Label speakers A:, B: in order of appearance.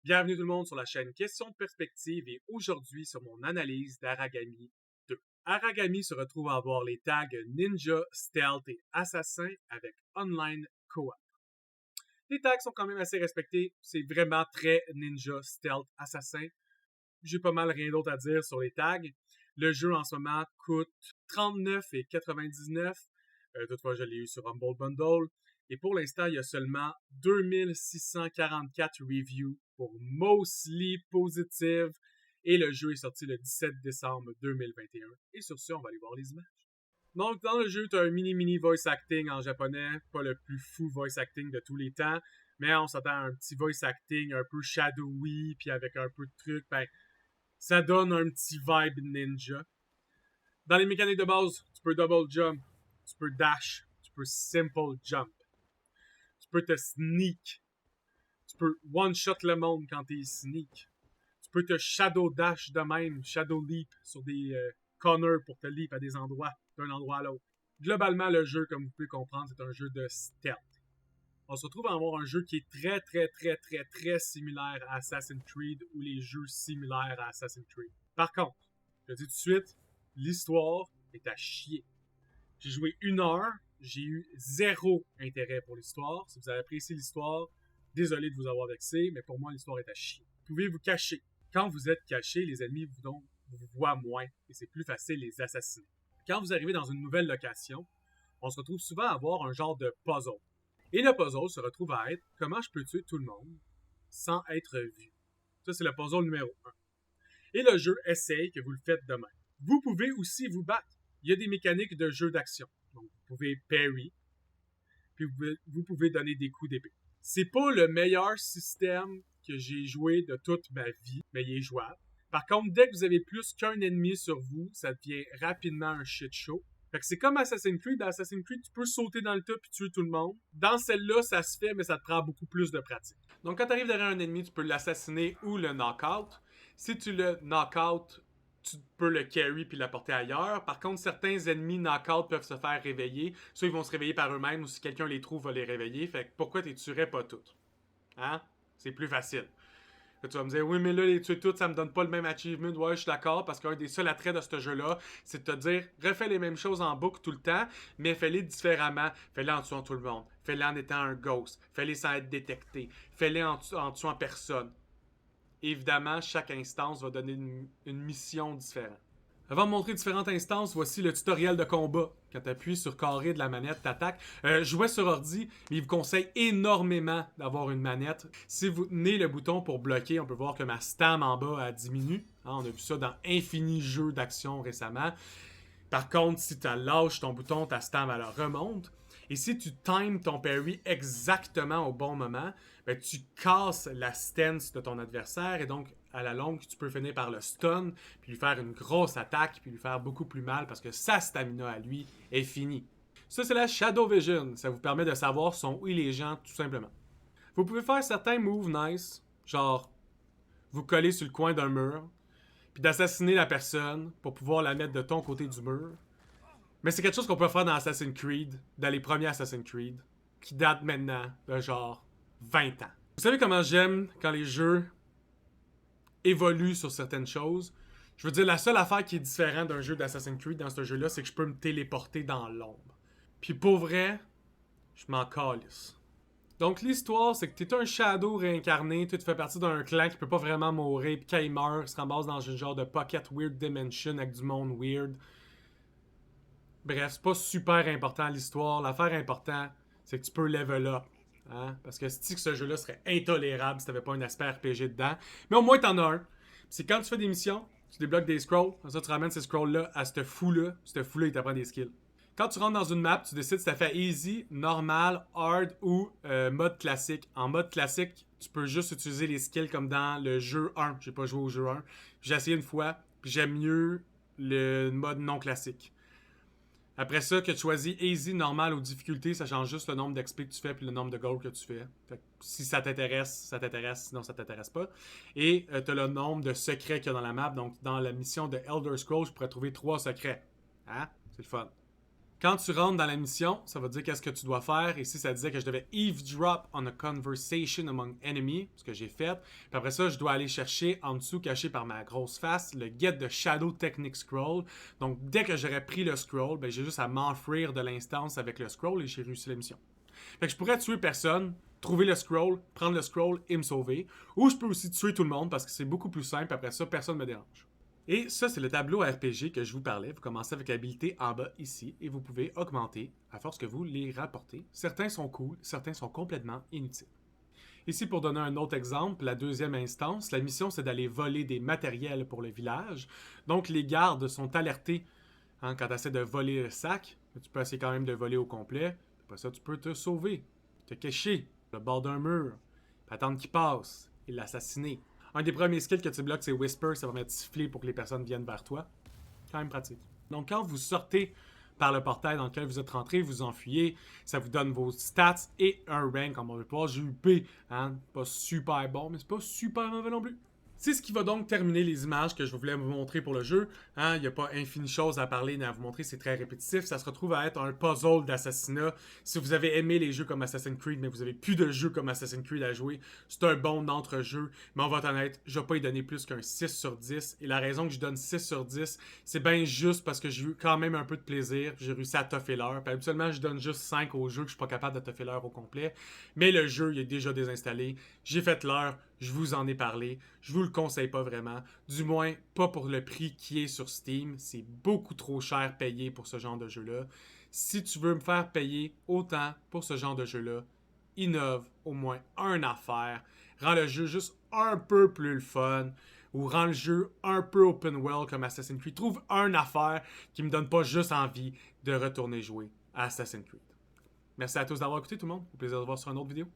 A: Bienvenue tout le monde sur la chaîne Question de Perspective et aujourd'hui sur mon analyse d'Aragami 2. Aragami se retrouve à avoir les tags Ninja, Stealth et Assassin avec Online Co-op. Les tags sont quand même assez respectés, c'est vraiment très Ninja, Stealth, Assassin. J'ai pas mal rien d'autre à dire sur les tags. Le jeu en ce moment coûte 39,99$. Toutefois, je l'ai eu sur Humble Bundle. Et pour l'instant, il y a seulement 2644 reviews pour mostly positive. Et le jeu est sorti le 17 décembre 2021. Et sur ce, on va aller voir les images. Donc, dans le jeu, tu as un mini voice acting en japonais. Pas le plus fou voice acting de tous les temps. Mais on s'attend à un petit voice acting un peu shadowy, puis avec un peu de trucs. Ben, ça donne un petit vibe ninja. Dans les mécaniques de base, tu peux double jump, tu peux dash, tu peux simple jump, tu peux te sneak, tu peux one-shot le monde quand t'es sneak, tu peux te shadow dash de même, shadow leap sur des corners pour te leap à des endroits, d'un endroit à l'autre. Globalement, le jeu, comme vous pouvez comprendre, c'est un jeu de stealth. On se retrouve à avoir un jeu qui est très similaire à Assassin's Creed ou les jeux similaires à Assassin's Creed. Par contre, je dis tout de suite, l'histoire est à chier. J'ai joué 1 heure, j'ai eu zéro intérêt pour l'histoire. Si vous avez apprécié l'histoire, désolé de vous avoir vexé, mais pour moi, l'histoire est à chier. Vous pouvez vous cacher. Quand vous êtes caché, les ennemis vous voient moins et c'est plus facile de les assassiner. Quand vous arrivez dans une nouvelle location, on se retrouve souvent à avoir un genre de puzzle. Et le puzzle se retrouve à être comment je peux tuer tout le monde sans être vu. Ça, c'est le puzzle numéro 1. Et le jeu essaye que vous le faites de même. Vous pouvez aussi vous battre. Il y a des mécaniques de jeu d'action. Donc, vous pouvez parry, puis vous pouvez donner des coups d'épée. C'est pas le meilleur système que j'ai joué de toute ma vie, mais il est jouable. Par contre, dès que vous avez plus qu'un ennemi sur vous, ça devient rapidement un shit show. Fait que c'est comme Assassin's Creed. Dans Assassin's Creed, tu peux sauter dans le tas puis tuer tout le monde. Dans celle-là, ça se fait, mais ça te prend beaucoup plus de pratique. Donc, quand tu arrives derrière un ennemi, tu peux l'assassiner ou le knock-out. Si tu le knock-out, tu peux le carry puis l'apporter ailleurs. Par contre, certains ennemis knock-out peuvent se faire réveiller. Soit ils vont se réveiller par eux-mêmes, ou si quelqu'un les trouve, va les réveiller. Fait que pourquoi tu les tuerais pas toutes? Hein? C'est plus facile. Là, tu vas me dire, oui, mais là, les tuer toutes, ça me donne pas le même achievement. Ouais, je suis d'accord, parce qu'un des seuls attraits de ce jeu-là, c'est de te dire, refais les mêmes choses en boucle tout le temps, mais fais-les différemment. Fais-les en tuant tout le monde. Fais-les en étant un ghost. Fais-les sans être détecté. Fais-les en tuant personne. Évidemment, chaque instance va donner une mission différente. Avant de montrer différentes instances, voici le tutoriel de combat. Quand tu appuies sur carré de la manette, t'attaques. Je jouais sur ordi, mais il vous conseille énormément d'avoir une manette. Si vous tenez le bouton pour bloquer, on peut voir que ma stam en bas a diminué. Hein, on a vu ça dans infini jeux d'action récemment. Par contre, si tu lâches ton bouton, ta stam elle remonte. Et si tu times ton parry exactement au bon moment, ben, tu casses la stance de ton adversaire et donc à la longue, tu peux finir par le stun, puis lui faire une grosse attaque, puis lui faire beaucoup plus mal parce que sa stamina à lui est finie. Ça, c'est la Shadow Vision. Ça vous permet de savoir sont où les gens, tout simplement. Vous pouvez faire certains moves nice, genre vous coller sur le coin d'un mur, puis d'assassiner la personne pour pouvoir la mettre de ton côté du mur. Mais c'est quelque chose qu'on peut faire dans Assassin's Creed, dans les premiers Assassin's Creed, qui datent maintenant de genre 20 ans. Vous savez comment j'aime quand les jeux évoluent sur certaines choses? Je veux dire, la seule affaire qui est différente d'un jeu d'Assassin's Creed dans ce jeu-là, c'est que je peux me téléporter dans l'ombre. Puis pour vrai, je m'en calisse. Donc l'histoire, c'est que t'es un shadow réincarné, tu fais partie d'un clan qui peut pas vraiment mourir, puis quand il meurt, il se ramasse dans un genre de pocket weird dimension avec du monde weird. Bref, c'est pas super important l'histoire. L'affaire importante, c'est que tu peux level up. Hein? Parce que si que ce jeu-là serait intolérable si t'avais pas un aspect RPG dedans. Mais au moins, t'en as un. C'est quand tu fais des missions, tu débloques des scrolls. Comme ça, tu ramènes ces scrolls-là à ce fou-là. Ce fou-là, il t'apprend des skills. Quand tu rentres dans une map, tu décides si ça fait easy, normal, hard ou mode classique. En mode classique, tu peux juste utiliser les skills comme dans le jeu 1. J'ai pas joué au jeu 1. J'ai essayé une fois, puis j'aime mieux le mode non classique. Après ça, que tu choisis easy, normal ou difficulté, ça change juste le nombre d'XP que tu fais puis le nombre de goals que tu fais. Fait que si ça t'intéresse, sinon ça t'intéresse pas. Et tu as le nombre de secrets qu'il y a dans la map. Donc, dans la mission de Elder Scrolls, je pourrais trouver 3 secrets. Hein? C'est le fun. Quand tu rentres dans la mission, ça va dire qu'est-ce que tu dois faire. Ici, ça disait que je devais eavesdrop on a conversation among enemies, ce que j'ai fait. Puis après ça, je dois aller chercher en dessous, caché par ma grosse face, le get de Shadow Technic Scroll. Donc, dès que j'aurais pris le scroll, ben, j'ai juste à m'enfuir de l'instance avec le scroll et j'ai réussi la mission. Fait que je pourrais tuer personne, trouver le scroll, prendre le scroll et me sauver. Ou je peux aussi tuer tout le monde parce que c'est beaucoup plus simple. Après ça, personne ne me dérange. Et ça, c'est le tableau RPG que je vous parlais. Vous commencez avec l'habilité en bas ici et vous pouvez augmenter à force que vous les rapportez. Certains sont cool, certains sont complètement inutiles. Ici, pour donner un autre exemple, la deuxième instance, la mission, c'est d'aller voler des matériels pour le village. Donc, les gardes sont alertés quand tu essaies de voler le sac. Tu peux essayer quand même de voler au complet. Après ça, tu peux te sauver, te cacher, le bord d'un mur, attendre qu'il passe et l'assassiner. Un des premiers skills que tu bloques, c'est Whisper. Ça va mettre siffler pour que les personnes viennent vers toi. Quand même pratique. Donc, quand vous sortez par le portail dans lequel vous êtes rentré, vous enfuyez, ça vous donne vos stats et un rank en mauvais pouvoir. J'ai eu B, hein? Pas super bon, mais c'est pas super mauvais non plus. C'est ce qui va donc terminer les images que je voulais vous montrer pour le jeu. Hein, il n'y a pas infini choses à parler ni à vous montrer, c'est très répétitif. Ça se retrouve à être un puzzle d'assassinat. Si vous avez aimé les jeux comme Assassin's Creed, mais vous n'avez plus de jeux comme Assassin's Creed à jouer, c'est un bon entre-jeu. Mais on va être honnête, je ne vais pas y donner plus qu'un 6 sur 10. Et la raison que je donne 6 sur 10, c'est bien juste parce que j'ai eu quand même un peu de plaisir. J'ai réussi à toffer l'heure. Puis habituellement, je donne juste 5 aux jeux que je ne suis pas capable de toffer l'heure au complet. Mais le jeu, il est déjà désinstallé. J'ai fait l'heure. Je vous en ai parlé. Je vous le conseille pas vraiment. Du moins, pas pour le prix qui est sur Steam. C'est beaucoup trop cher payé pour ce genre de jeu-là. Si tu veux me faire payer autant pour ce genre de jeu-là, innove au moins une affaire. Rends le jeu juste un peu plus le fun. Ou rends le jeu un peu open world comme Assassin's Creed. Trouve une affaire qui me donne pas juste envie de retourner jouer à Assassin's Creed. Merci à tous d'avoir écouté tout le monde. Au plaisir de vous voir sur une autre vidéo.